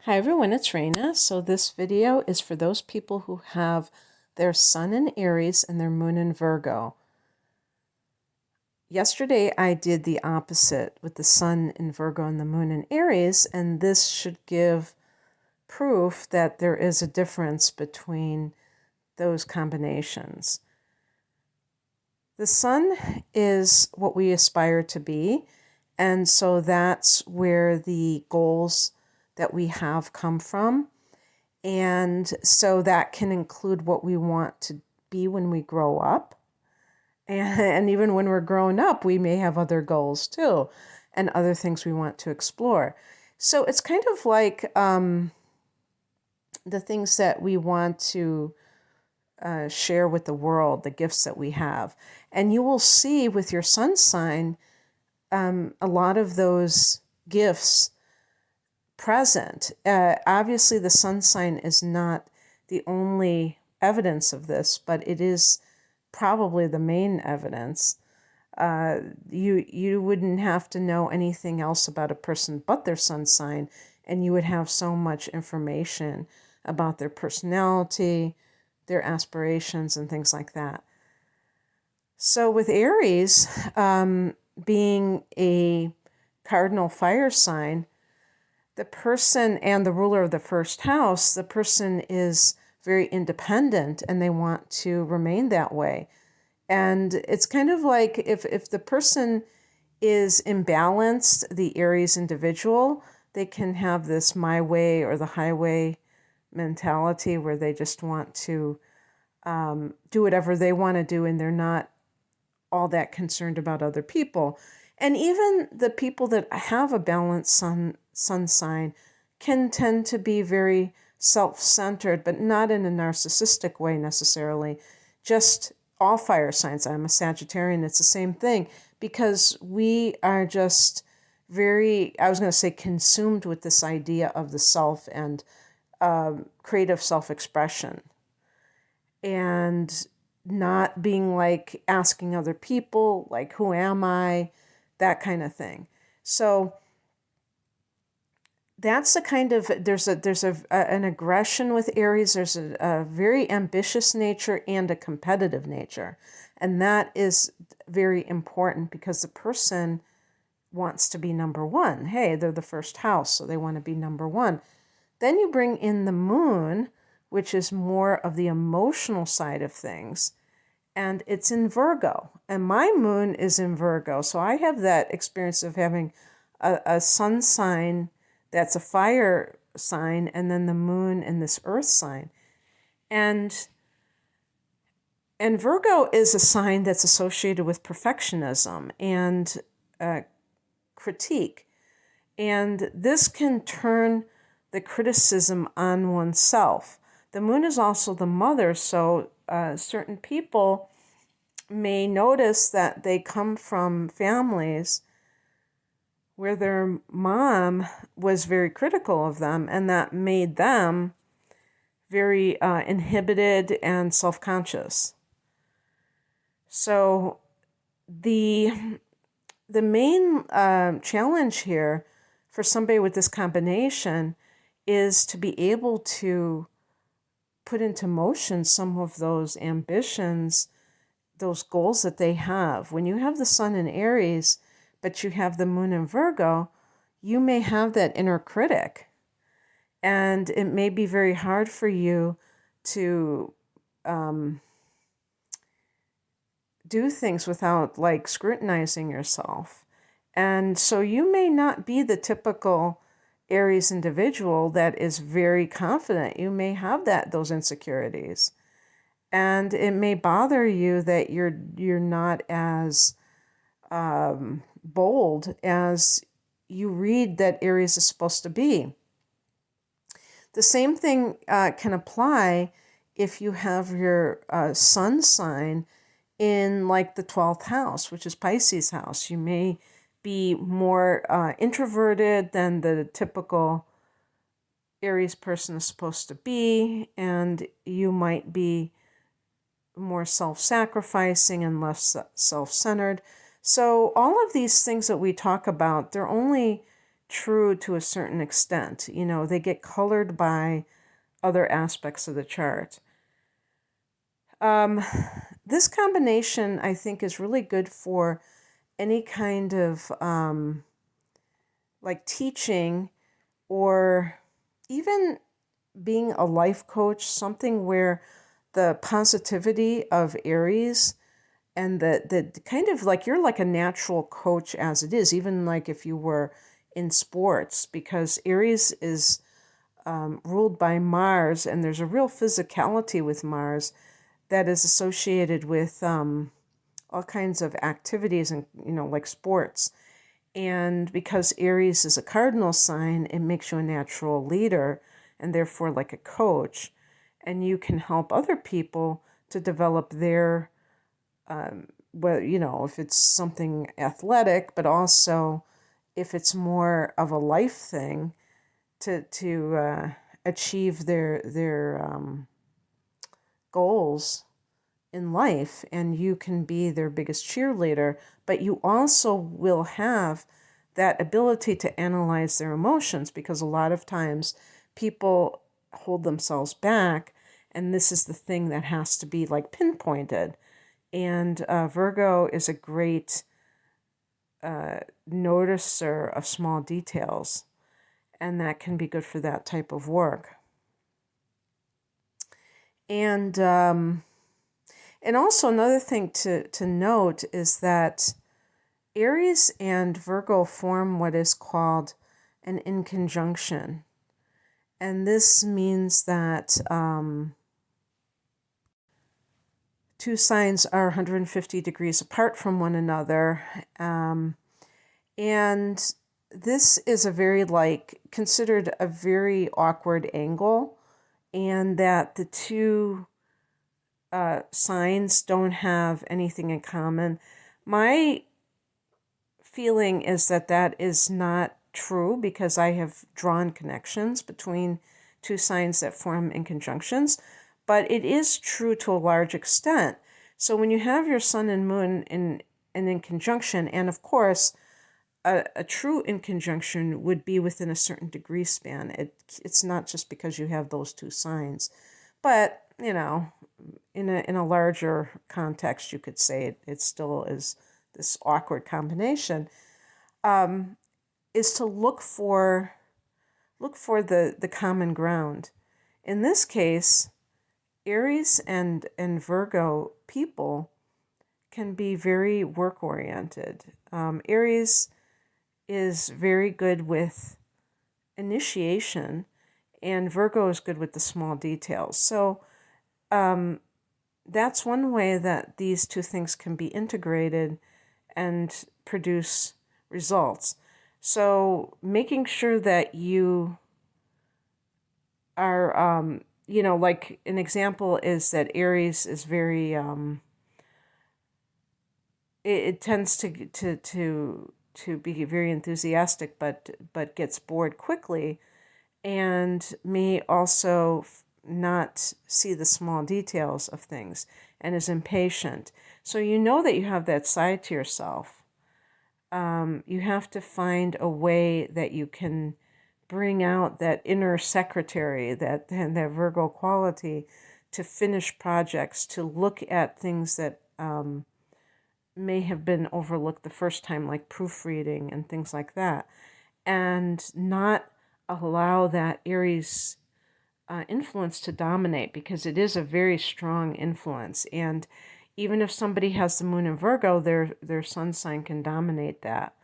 Hi everyone, it's Raina. So this video is for those people who have their sun in Aries and their moon in Virgo. Yesterday I did the opposite with the sun in Virgo and the moon in Aries, and this should give proof that there is a difference between those combinations. The sun is what we aspire to be, and so that's where the goals that we have come from. And so that can include what we want to be when we grow up. And even when we're grown up, we may have other goals too, and other things we want to explore. So it's kind of like the things that we want to share with the world, the gifts that we have. And you will see with your sun sign a lot of those gifts present. Obviously, the sun sign is not the only evidence of this, but it is probably the main evidence. You wouldn't have to know anything else about a person but their sun sign, and you would have so much information about their personality, their aspirations, and things like that. So with Aries being a cardinal fire sign, the person and the ruler of the first house, the person is very independent and they want to remain that way. And it's kind of like if the person is imbalanced, the Aries individual, they can have this my way or the highway mentality where they just want to do whatever they want to do and they're not all that concerned about other people. And even the people that have a balanced sun sign can tend to be very self-centered, but not in a narcissistic way necessarily. Just all fire signs. I'm a Sagittarian. It's the same thing because we are just very, I was going to say, consumed with this idea of the self and creative self-expression. And not being like asking other people, like, who am I? That kind of thing. So that's the kind of, there's an aggression with Aries. There's a very ambitious nature and a competitive nature. And that is very important because the person wants to be number one. Hey, they're the first house, so they want to be number one. Then you bring in the moon, which is more of the emotional side of things. And it's in Virgo. And my moon is in Virgo. So I have that experience of having a sun sign that's a fire sign, and then the moon in this earth sign. And Virgo is a sign that's associated with perfectionism and critique. And this can turn the criticism on oneself. The moon is also the mother, so certain people may notice that they come from families where their mom was very critical of them, and that made them very inhibited and self-conscious. So the main challenge here for somebody with this combination is to be able to put into motion some of those ambitions, those goals that they have. When you have the sun in Aries, but you have the moon in Virgo, you may have that inner critic. And it may be very hard for you to do things without like scrutinizing yourself. And so you may not be the typical Aries individual that is very confident. You may have those insecurities. And it may bother you that you're not as bold as you read that Aries is supposed to be. The same thing can apply if you have your sun sign in like the 12th house, which is Pisces house. You may be more introverted than the typical Aries person is supposed to be, and you might be more self-sacrificing and less self-centered. So all of these things that we talk about, they're only true to a certain extent. They get colored by other aspects of the chart. This combination, I think, is really good for any kind of like teaching, or even being a life coach, something where the positivity of Aries and the kind of like you're like a natural coach as it is, even like if you were in sports, because Aries is ruled by Mars, and there's a real physicality with Mars that is associated with all kinds of activities and, like sports. And because Aries is a cardinal sign, it makes you a natural leader and therefore like a coach. And you can help other people to develop their, if it's something athletic, but also if it's more of a life thing to achieve their goals in life, and you can be their biggest cheerleader, but you also will have that ability to analyze their emotions, because a lot of times people hold themselves back, and this is the thing that has to be like pinpointed. And Virgo is a great noticer of small details, and that can be good for that type of work. And also another thing to note is that Aries and Virgo form what is called an inconjunction. And this means that two signs are 150 degrees apart from one another. And this is considered a very awkward angle, and that the two signs don't have anything in common. My feeling is that is not true, because I have drawn connections between two signs that form inconjunctions, but it is true to a large extent. So when you have your sun and moon in conjunction, and of course, a true inconjunction would be within a certain degree span. It's not just because you have those two signs, but in a larger context, you could say it still is this awkward combination. Is to look for the common ground. In this case, Aries and Virgo people can be very work oriented. Aries is very good with initiation, and Virgo is good with the small details. So that's one way that these two things can be integrated and produce results. So making sure that you are, like an example is that Aries is very, it tends to be very enthusiastic, but gets bored quickly, and may also not see the small details of things, and is impatient. So you know that you have that side to yourself. You have to find a way that you can bring out that inner secretary, that Virgo quality, to finish projects, to look at things that may have been overlooked the first time, like proofreading and things like that, and not allow that Aries influence to dominate, because it is a very strong influence. And even if somebody has the moon in Virgo, their sun sign can dominate that.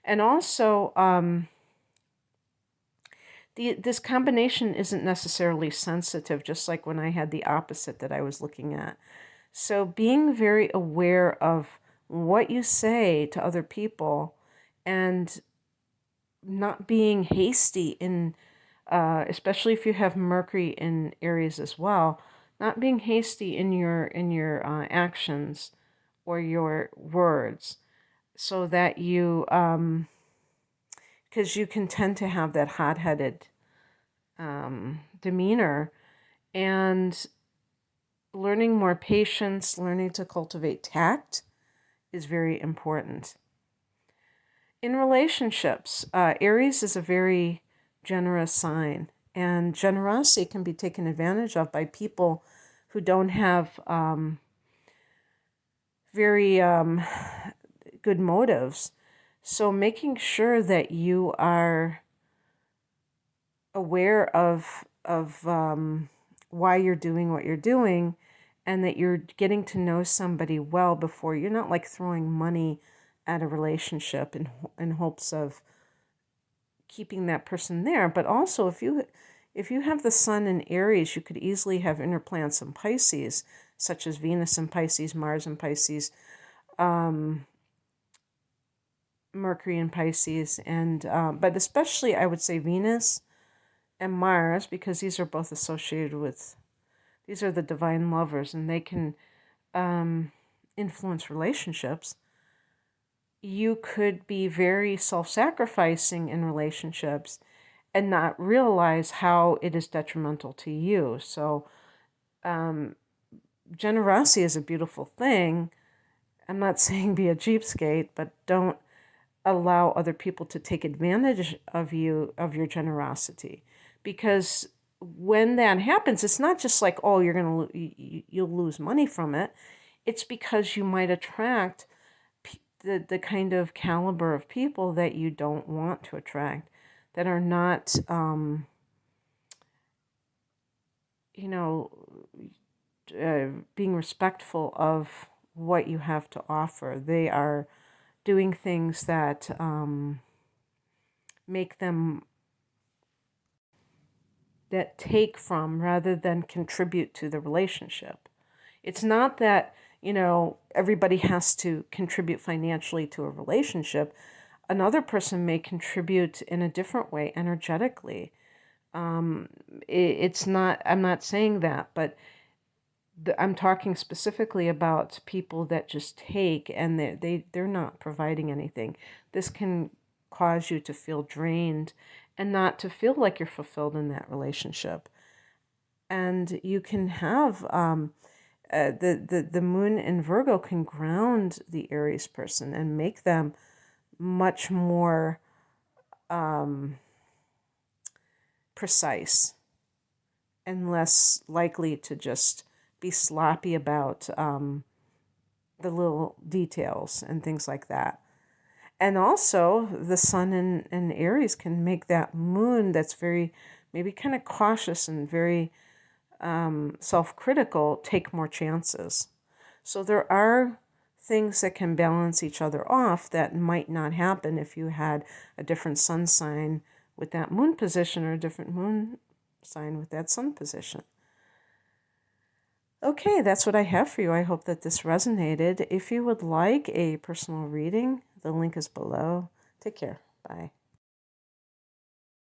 And also, this combination isn't necessarily sensitive, just like when I had the opposite that I was looking at. So being very aware of what you say to other people, and not being hasty in, especially if you have Mercury in Aries as well, not being hasty in your actions or your words, so that you, because you can tend to have that hot-headed demeanor, and learning more patience, learning to cultivate tact is very important. In relationships, Aries is a very generous sign, and generosity can be taken advantage of by people who don't have very good motives. So making sure that you are aware of why you're doing what you're doing, and that you're getting to know somebody well before you're not like throwing money at a relationship in hopes of keeping that person there. But also, if you have the sun in Aries, you could easily have inner planets in Pisces, such as Venus in Pisces, Mars in Pisces, Mercury in Pisces, and but especially I would say Venus and Mars, because these are both associated with, these are the divine lovers, and they can influence relationships. You could be very self-sacrificing in relationships and not realize how it is detrimental to you. So generosity is a beautiful thing. I'm not saying be a cheapskate, but don't allow other people to take advantage of you, of your generosity. Because when that happens, it's not just like, oh, you'll lose money from it. It's because you might attract the kind of caliber of people that you don't want to attract, that are not, being respectful of what you have to offer. They are doing things that make them, that take from rather than contribute to the relationship. It's not that, everybody has to contribute financially to a relationship. Another person may contribute in a different way, energetically. It's not, I'm not saying that, but I'm talking specifically about people that just take and they're not providing anything. This can cause you to feel drained and not to feel like you're fulfilled in that relationship. And you can have the moon in Virgo can ground the Aries person and make them much more precise and less likely to just be sloppy about the little details and things like that. And also, the sun in Aries can make that moon that's very, maybe kind of cautious and very self-critical, take more chances. So there are things that can balance each other off that might not happen if you had a different sun sign with that moon position or a different moon sign with that sun position. Okay, that's what I have for you. I hope that this resonated. If you would like a personal reading, the link is below. Take care. Bye.